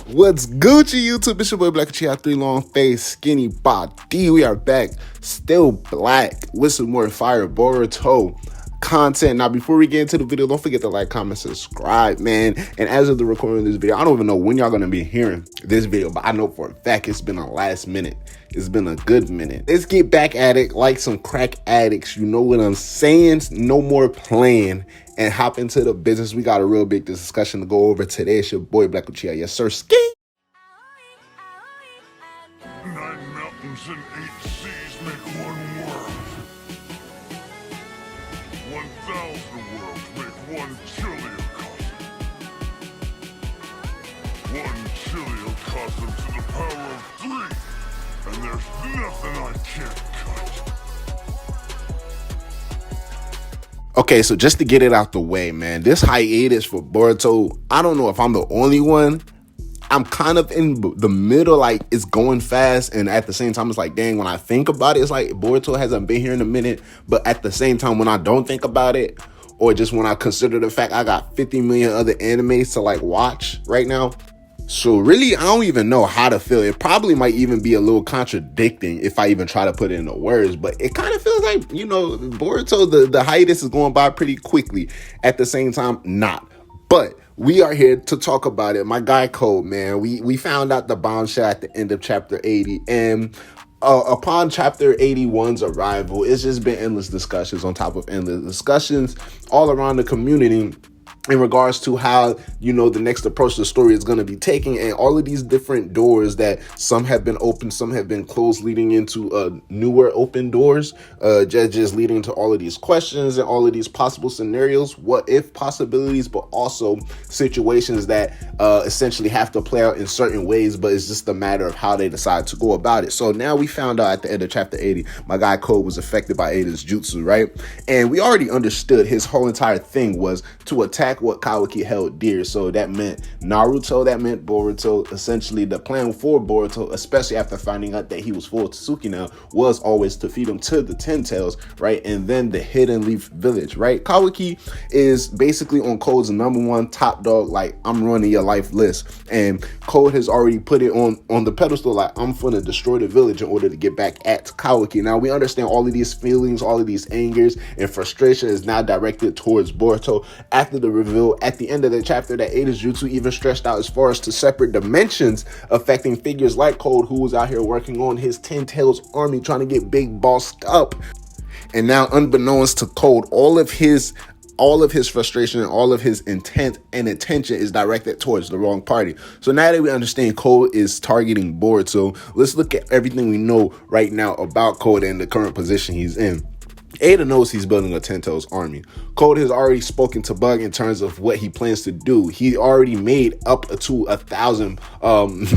What's Gucci YouTube? It's your boy Black Chi, 3 long face, skinny body. We are back, still black, with some more fire Boruto content. Now, before we get into the video, don't forget to like, comment, subscribe, man. And as of the recording of this video, I don't even know when y'all gonna be hearing this video, but I know for a fact it's been a last minute. It's been a good minute. Let's get back at it like some crack addicts. You know what I'm saying? No more playing and hop into the business. We got a real big discussion to go over today. It's your boy Black Chi. Yes, sir. Ski. 9 mountains and 8 seas make one world. 1,000 worlds make one chiliocosm. 1 chiliocosm to the power of 3. And there's nothing I can't cut. Okay, so just to get it out the way, man, this hiatus for Boruto, I don't know if I'm the only one. I'm kind of in the middle, like it's going fast, and at the same time, it's like, dang, when I think about it, it's like Boruto hasn't been here in a minute, but at the same time, when I don't think about it, or just when I consider the fact I got 50 million other animes to like watch right now, so really, I don't even know how to feel. It probably might even be a little contradicting if I even try to put it into words, but it kind of feels like, you know, Boruto, the hiatus is going by pretty quickly. At the same time, not. But we are here to talk about it. My guy Code, man, we found out the bombshell at the end of chapter 80, and upon chapter 81's arrival, it's just been endless discussions on top of endless discussions all around the community in regards to how, you know, the next approach to the story is going to be taken, and all of these different doors that some have been open, some have been closed, leading into newer open doors, just leading to all of these questions and all of these possible scenarios, what if possibilities, but also situations that essentially have to play out in certain ways, but it's just a matter of how they decide to go about it. So now we found out at the end of chapter 80, my guy Code was affected by Eida's jutsu, right? And we already understood his whole entire thing was to attack what Kawaki held dear. So that meant Naruto, that meant Boruto. Essentially, the plan for Boruto, especially after finding out that he was full Tsuki now, was always to feed him to the Ten Tails, right? And then the Hidden Leaf Village, right? Kawaki is basically on Code's #1 top dog, like, I'm running your life list. And Code has already put it on the pedestal, like, I'm gonna destroy the village in order to get back at Kawaki. Now, we understand all of these feelings, all of these angers and frustration is now directed towards Boruto after the reveal at the end of the chapter that Eida's jutsu even stretched out as far as to separate dimensions, affecting figures like Code, who was out here working on his Ten Tails army, trying to get big bossed up. And now, unbeknownst to Code, all of his frustration and all of his intent and attention is directed towards the wrong party. So now that we understand Code is targeting Boruto, let's look at everything we know right now about Code and the current position he's in. Eida knows he's building a Ten Tails army. Code has already spoken to Bug in terms of what he plans to do. He already made up to 1,000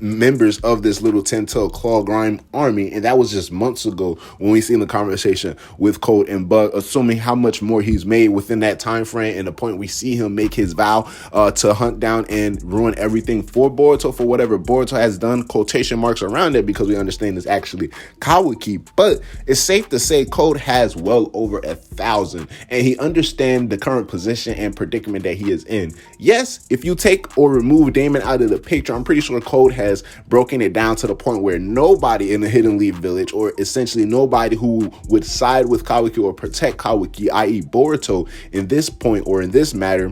members of this little Ten Tail Claw Grime army, and that was just months ago when we seen the conversation with Code and Bug, assuming how much more he's made within that time frame and the point we see him make his vow to hunt down and ruin everything for Boruto, for whatever Boruto has done, quotation marks around it, because we understand it's actually Kawaki. But it's safe to say Code has well over 1,000, and he understands the current position and predicament that he is in. Yes, if you take or remove Damon out of the picture, I'm pretty sure Code has broken it down to the point where nobody in the Hidden Leaf Village, or essentially nobody who would side with Kawaki or protect Kawaki, i.e. Boruto, in this point or in this matter,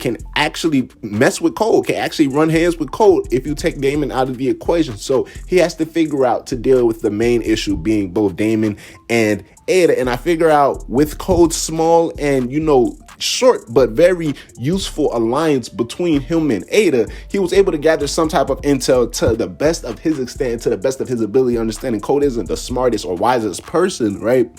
can actually mess with Code, can actually run hands with Code if you take Damon out of the equation. So he has to figure out to deal with the main issue being both Damon and Eida. And I figure out with Code's small and, you know, short but very useful alliance between him and Eida, he was able to gather some type of intel to the best of his extent, to the best of his ability, understanding Code isn't the smartest or wisest person, right?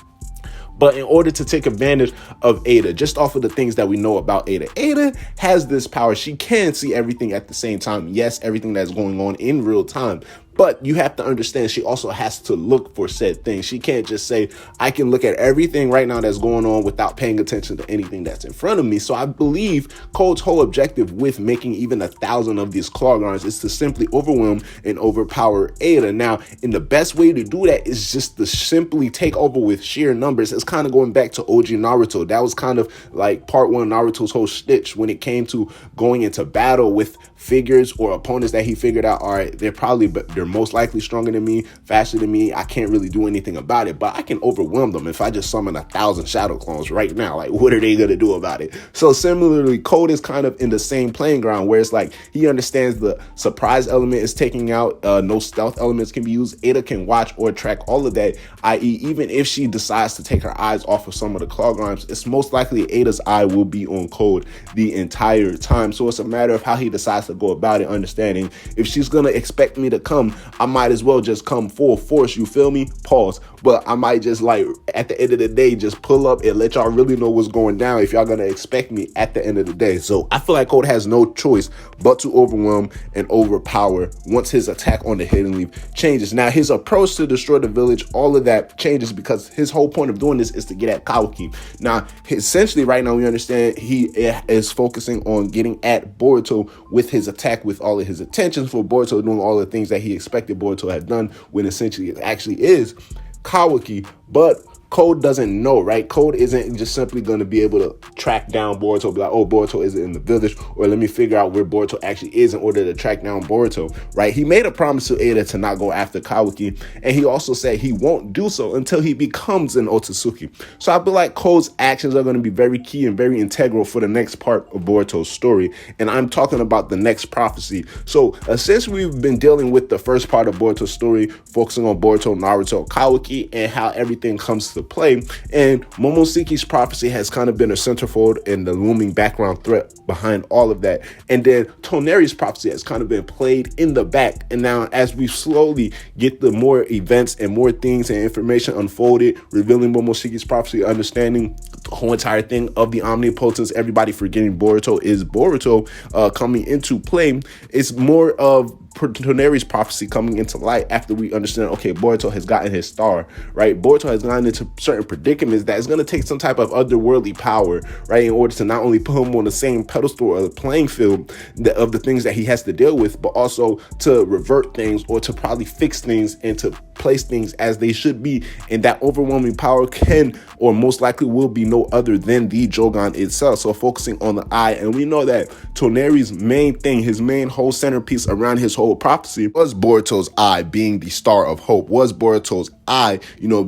But in order to take advantage of Eida, just off of the things that we know about Eida, Eida has this power. She can see everything at the same time. Yes, everything that's going on in real time. But you have to understand she also has to look for said things. She can't just say, I can look at everything right now that's going on without paying attention to anything that's in front of me. So I believe Cold's whole objective with making even 1,000 of these claw grinds is to simply overwhelm and overpower Eida. Now, and the best way to do that is just to simply take over with sheer numbers. It's kind of going back to OG Naruto. That was kind of like part one of Naruto's whole stitch when it came to going into battle with figures or opponents that he figured out, all right, they're most likely stronger than me, faster than me. I can't really do anything about it, but I can overwhelm them if I just summon 1,000 shadow clones right now. Like, what are they going to do about it? So similarly, Code is kind of in the same playing ground where it's like he understands the surprise element is taking out, no stealth elements can be used. Eida can watch or track all of that, i.e. even if she decides to take her eyes off of some of the claw grinds, it's most likely Eida's eye will be on Code the entire time. So it's a matter of how he decides to go about it, understanding if she's going to expect me to come, I might as well just come full force, you feel me? Pause. But I might just, like, at the end of the day, just pull up and let y'all really know what's going down if y'all going to expect me at the end of the day. So I feel like Code has no choice but to overwhelm and overpower once his attack on the Hidden Leaf changes. Now, his approach to destroy the village, all of that changes because his whole point of doing this is to get at Kawaki. Now, essentially, right now, we understand he is focusing on getting at Boruto with his attack, with all of his attentions for Boruto doing all the things that he expected Boruto had done, when essentially it actually is Kawaki. But Code doesn't know, right? Code isn't just simply going to be able to track down Boruto, be like, oh, Boruto isn't in the village, or let me figure out where Boruto actually is in order to track down Boruto, right? He made a promise to Eida to not go after Kawaki, and he also said he won't do so until he becomes an Otsutsuki. So I feel like Code's actions are going to be very key and very integral for the next part of Boruto's story, and I'm talking about the next prophecy. So essentially, we've been dealing with the first part of Boruto's story, focusing on Boruto, Naruto, Kawaki, and how everything comes to play. And Momoshiki's prophecy has kind of been a centerfold and the looming background threat behind all of that. And then Toneri's prophecy has kind of been played in the back. And now as we slowly get the more events and more things and information unfolded, revealing Momoshiki's prophecy, understanding the whole entire thing of the omnipotence, everybody forgetting Boruto is Boruto, coming into play, it's more of Toneri's prophecy coming into light after we understand, okay, Boruto has gotten his star, right? Boruto has gotten into certain predicaments that is going to take some type of otherworldly power, right, in order to not only put him on the same pedestal or the playing field of the things that he has to deal with, but also to revert things or to probably fix things and to place things as they should be. And that overwhelming power can, or most likely will be, no other than the Jogan itself. So focusing on the eye, and we know that Toneri's main thing, his main whole centerpiece around his whole prophecy was Boruto's eye being the star of hope, was Boruto's eye,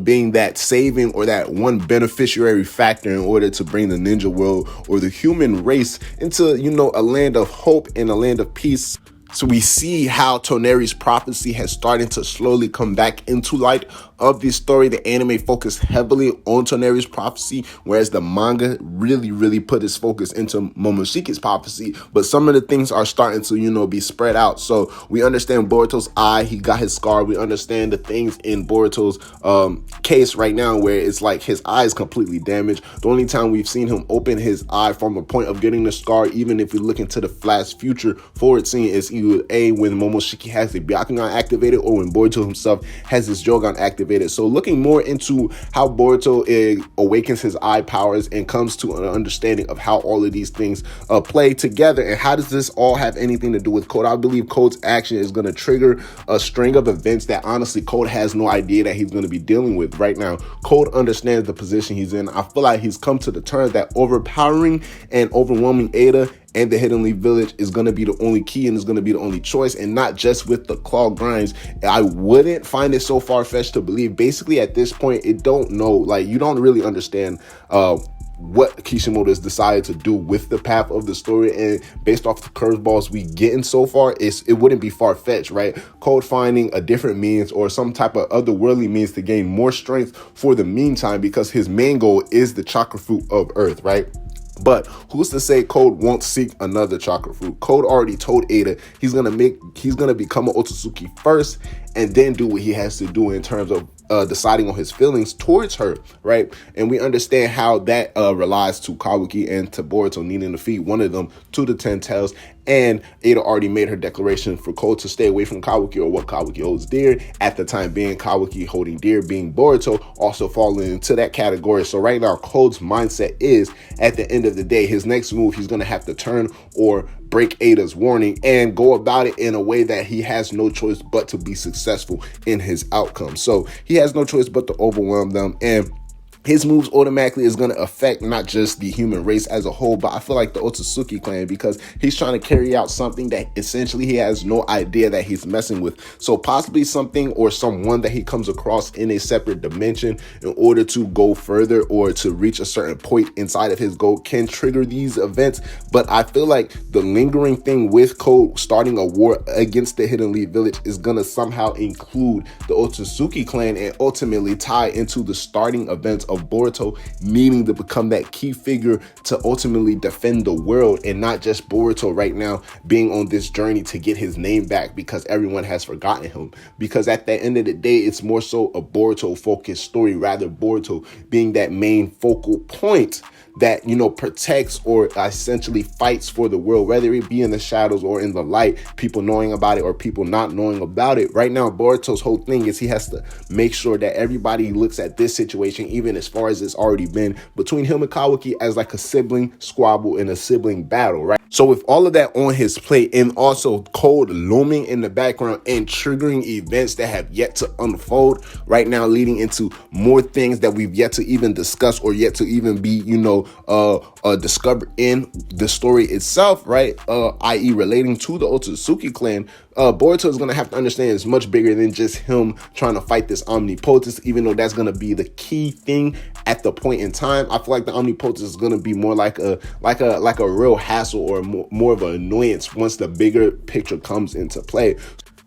being that saving or that one beneficiary factor in order to bring the ninja world or the human race into, a land of hope and a land of peace. So we see how Toneri's prophecy has started to slowly come back into light of this story. The anime focused heavily on Toneri's prophecy, whereas the manga really put its focus into Momoshiki's prophecy. But some of the things are starting to, be spread out. So we understand Boruto's eye, he got his scar. We understand the things in Boruto's case right now where it's like his eye is completely damaged. The only time we've seen him open his eye from the point of getting the scar, even if we look into the flash future forward scene, is either A, when Momoshiki has the Byakugan activated, or when Boruto himself has his Jogan activated. So looking more into how Boruto awakens his eye powers and comes to an understanding of how all of these things play together, and how does this all have anything to do with Code. I believe Code's action is going to trigger a string of events that honestly Code has no idea that he's going to be dealing with right now. Code understands the position he's in. I feel like he's come to the terms that overpowering and overwhelming Eida and the Hidden Leaf Village is going to be the only key, and is going to be the only choice, and not just with the claw grinds. I wouldn't find it so far-fetched to believe. Basically, at this point, you don't really understand what Kishimoto has decided to do with the path of the story, and based off the curveballs we getting so far, it wouldn't be far-fetched, right? Code finding a different means or some type of otherworldly means to gain more strength for the meantime, because his main goal is the chakra fruit of Earth, right? But who's to say Code won't seek another chakra fruit? Code already told Eida he's gonna become an Otsutsuki first, and then do what he has to do in terms of deciding on his feelings towards her, right? And we understand how that relies to Kawaki and to Boruto needing to feed one of them to the 10 tails. And Eida already made her declaration for Code to stay away from Kawaki or what Kawaki holds dear. At the time being, Kawaki holding dear being Boruto, also falling into that category. So right now, Code's mindset is, at the end of the day, his next move, he's going to have to turn or break Eida's warning and go about it in a way that he has no choice but to be successful in his outcome. So he has no choice but to overwhelm them, and his moves automatically is going to affect not just the human race as a whole, but I feel like the Otsutsuki clan, because he's trying to carry out something that essentially he has no idea that he's messing with. So possibly something or someone that he comes across in a separate dimension in order to go further or to reach a certain point inside of his goal can trigger these events. But I feel like the lingering thing with Code starting a war against the Hidden Leaf Village is going to somehow include the Otsutsuki clan and ultimately tie into the starting events of Boruto needing to become that key figure to ultimately defend the world, and not just Boruto right now being on this journey to get his name back because everyone has forgotten him. Because at the end of the day, it's more so a Boruto focused story, rather Boruto being that main focal point that, you know, protects or essentially fights for the world, whether it be in the shadows or in the light, people knowing about it or people not knowing about it. Right now, Boruto's whole thing is he has to make sure that everybody looks at this situation, even as far as it's already been between him and Kawaki, as like a sibling squabble and a sibling battle, right? So with all of that on his plate, and also Code looming in the background and triggering events that have yet to unfold right now, leading into more things that we've yet to even discuss or yet to even be, you know, discovered in the story itself, right? I.e. relating to the Otsutsuki clan, Boruto is going to have to understand it's much bigger than just him trying to fight this omnipotence, even though that's going to be the key thing at the point in time. I feel like the omnipotence is going to be more like a real hassle or more of an annoyance once the bigger picture comes into play.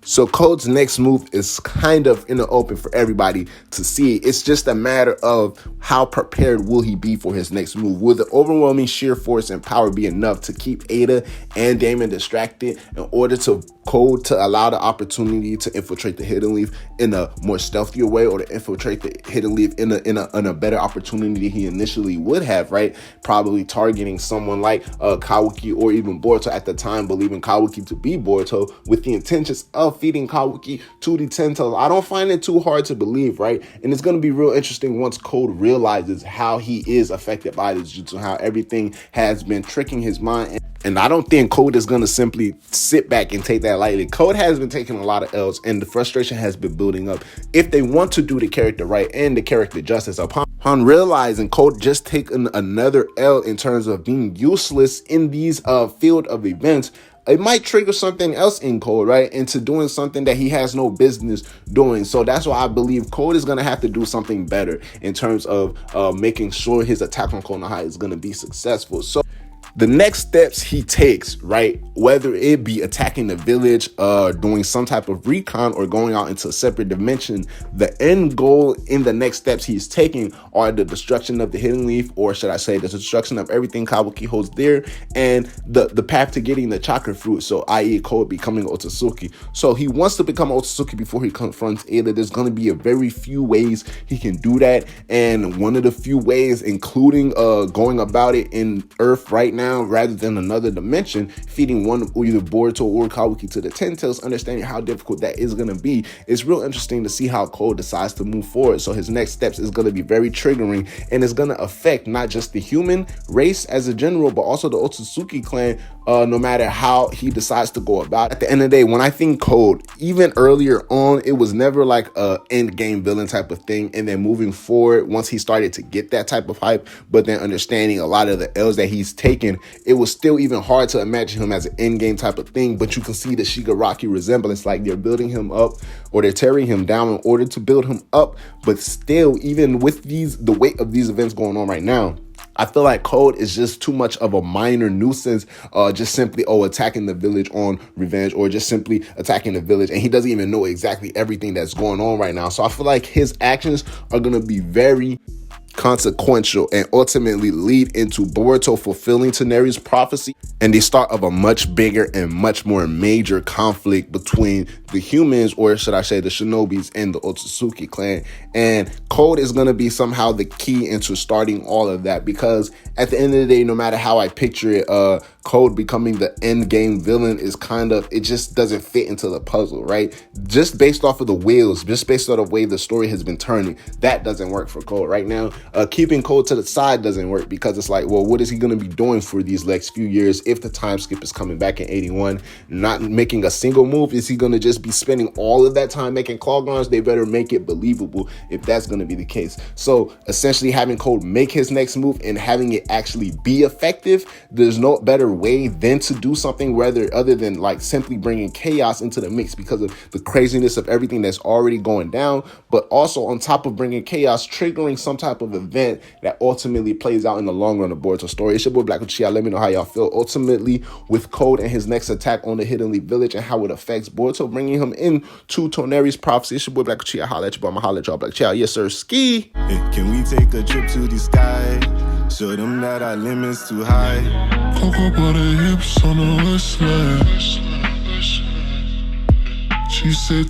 So Code's next move is kind of in the open for everybody to see. It's just a matter of how prepared will he be for his next move. Will the overwhelming sheer force and power be enough to keep Eida and Damon distracted in order to Code to allow the opportunity to infiltrate the Hidden Leaf in a more stealthier way, or to infiltrate the Hidden Leaf in a better opportunity he initially would have, right? Probably targeting someone like Kawaki or even Boruto at the time, believing Kawaki to be Boruto with the intentions of feeding Kawaki to the Ten Tails. I don't find it too hard to believe, right? And it's going to be real interesting once Code realizes how he is affected by this jutsu, how everything has been tricking his mind. And I don't think Code is going to simply sit back and take that lightly. Code has been taking a lot of L's, and the frustration has been building up. If they want to do the character right and the character justice, upon realizing Code just taken another L in terms of being useless in these field of events, it might trigger something else in Code, right? Into doing something that he has no business doing. So that's why I believe Code is going to have to do something better in terms of making sure his attack on Konoha is going to be successful. So the next steps he takes, right, whether it be attacking the village, doing some type of recon, or going out into a separate dimension, the end goal in the next steps he's taking are the destruction of the Hidden Leaf, or should I say the destruction of everything Kawaki holds dear, and the path to getting the chakra fruit, so i.e. Code becoming Otsutsuki. So he wants to become Otsutsuki before he confronts Eida. There's going to be a very few ways he can do that, and one of the few ways, including going about it in Earth right now, rather than another dimension, feeding one either Boruto or Kawaki to the Ten Tails, understanding how difficult that is going to be. It's real interesting to see how Code decides to move forward. So his next steps is going to be very triggering, and it's going to affect not just the human race as a general, but also the Otsutsuki clan, no matter how he decides to go about it. At the end of the day, when I think Code, even earlier on, it was never like a end game villain type of thing. And then moving forward, once he started to get that type of hype, but then understanding a lot of the L's that he's taken, it was still even hard to imagine him as an end game type of thing. But you can see the Shigaraki resemblance, like they're building him up or they're tearing him down in order to build him up. But still, even with the weight of these events going on right now, I feel like Code is just too much of a minor nuisance, just simply, attacking the village on revenge, or just simply attacking the village, and he doesn't even know exactly everything that's going on right now. So I feel like his actions are going to be very consequential and ultimately lead into Boruto fulfilling Toneri's prophecy and the start of a much bigger and much more major conflict between the humans, or should I say the shinobis and the Otsutsuki clan. And Code is going to be somehow the key into starting all of that, because at the end of the day, no matter how I picture it, Code becoming the end game villain is kind of, it just doesn't fit into the puzzle, right? Just based off of the wheels, just based on the way the story has been turning, that doesn't work for Code right now. Keeping Code to the side doesn't work, because it's like, well, what is he going to be doing for these next few years if the time skip is coming back in 81, not making a single move? Is he going to just be spending all of that time making claw guns? They better make it believable if that's going to be the case. So essentially having Code make his next move and having it actually be effective, there's no better way than to do something other than like simply bringing chaos into the mix, because of the craziness of everything that's already going down, but also on top of bringing chaos, triggering some type of event that ultimately plays out in the long run of Boruto's story. It's your boy Black with Chia. Let me know how y'all feel ultimately with Code and his next attack on the Hidden Leaf Village and how it affects Boruto, bringing him into Toneri's prophecy. It's your boy Black with Chia. Holla at you, boy. I'ma holla at y'all. Black Chia. Yes, sir. Ski. Hey, can we take a trip to the sky? Show them that our limit's too high. Cocoa butter hips on the west side. She said